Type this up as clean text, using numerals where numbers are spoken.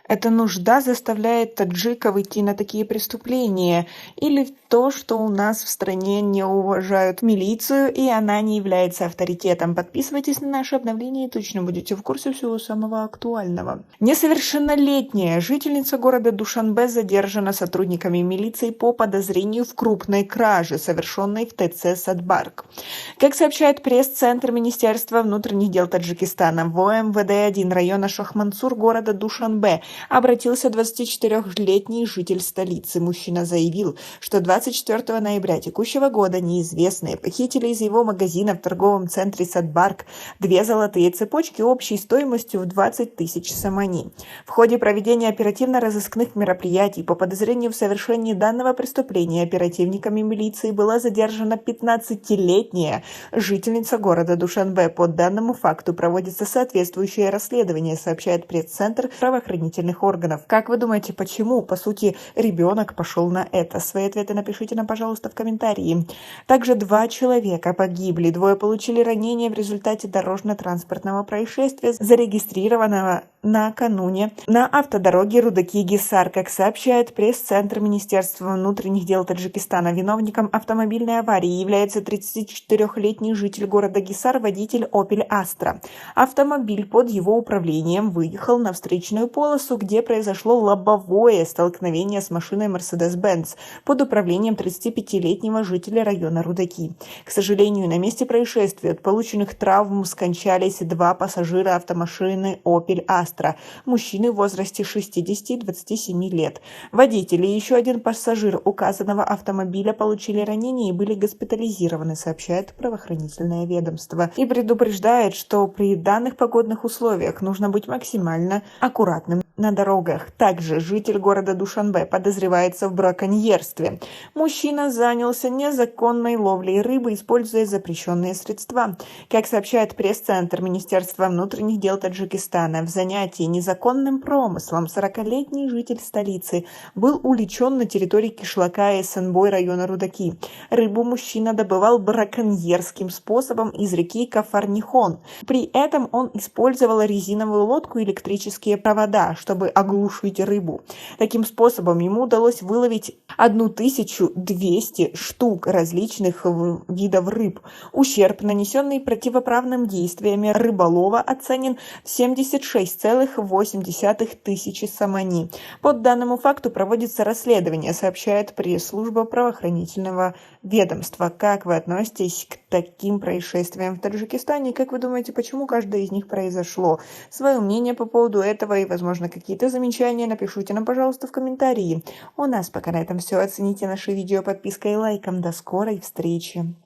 Эта нужда заставляет таджиков идти на такие преступления, или то, что у нас в стране не уважают милицию, и она не является авторитетом. Подписывайтесь на наши обновления и точно будете в курсе всего самого актуального. Несовершеннолетняя жительница города Душанбе задержана сотрудниками милиции по подозрению в крупной краже, совершенной в ТЦ «Садбарк». Как сообщает пресс-центр Министерства внутренних дел Таджикистана, в МВД-1 района Шахмансур города Душанбе обратился 24-летний житель столицы. Мужчина заявил, что 24 ноября текущего года неизвестные похитили из его магазина в торговом центре «Садбарк» 2 золотые цепочки общей стоимостью в 20 тысяч самани. В ходе проведения оперативно-розыскных мероприятий по подозрению в совершении данного преступления оперативниками милиции была задержана 15-летняя жительница города Душанбе. По данному факту проводится соответствующее расследование, сообщает пресс-центр правоохранительных органов. Как вы думаете, почему, по сути, ребенок пошел на это? Свои ответы напишите нам, пожалуйста, в комментарии. Также 2 человека погибли, 2 получили ранения в результате дорожно-транспортного происшествия, зарегистрированного накануне на автодороге Рудаки-Гисар. Как сообщает пресс-центр Министерства внутренних дел Таджикистана, виновником автомобильной аварии является 34-летний житель города Гисар, водитель Opel Astra. Автомобиль под его управлением выехал на встречную полосу, где произошло лобовое столкновение с машиной Mercedes-Benz под управлением 35-летнего жителя района Рудаки. К сожалению, на месте происшествия от полученных травм скончались 2 пассажира автомашины Opel Astra, мужчины в возрасте 60 и 27 лет. Водитель и еще 1 пассажир указанного автомобиля получили ранения и были госпитализированы, сообщает правоохранительное ведомство. И предупреждает, что при данных погодных условиях нужно быть максимально аккуратным на дорогах. Также житель города Душанбе подозревается в браконьерстве. Мужчина занялся незаконной ловлей рыбы, используя запрещенные средства. Как сообщает пресс-центр Министерства внутренних дел Таджикистана, в занятии незаконным промыслом 40-летний житель столицы был увлечен на территории кишлака Эсенбой района Рудаки. Рыбу мужчина добывал браконьерским способом из реки Кафарнихон. При этом он использовал резиновую лодку и электрические провода, чтобы оглушить рыбу. Таким способом ему удалось выловить 1200 штук различных видов рыб. Ущерб, нанесенный противоправным действиями рыболова, оценен в 76,8 тысячи самани. По данному факту проводится расследование, сообщает пресс-служба правоохранительного ведомства. Как вы относитесь к таким происшествиям в Таджикистане? Как вы думаете, почему каждое из них произошло? Свое мнение по поводу этого и, возможно, какие-то замечания напишите нам, пожалуйста, в комментарии. У нас пока на этом все. Оцените наше видео подпиской и лайком. До скорой встречи!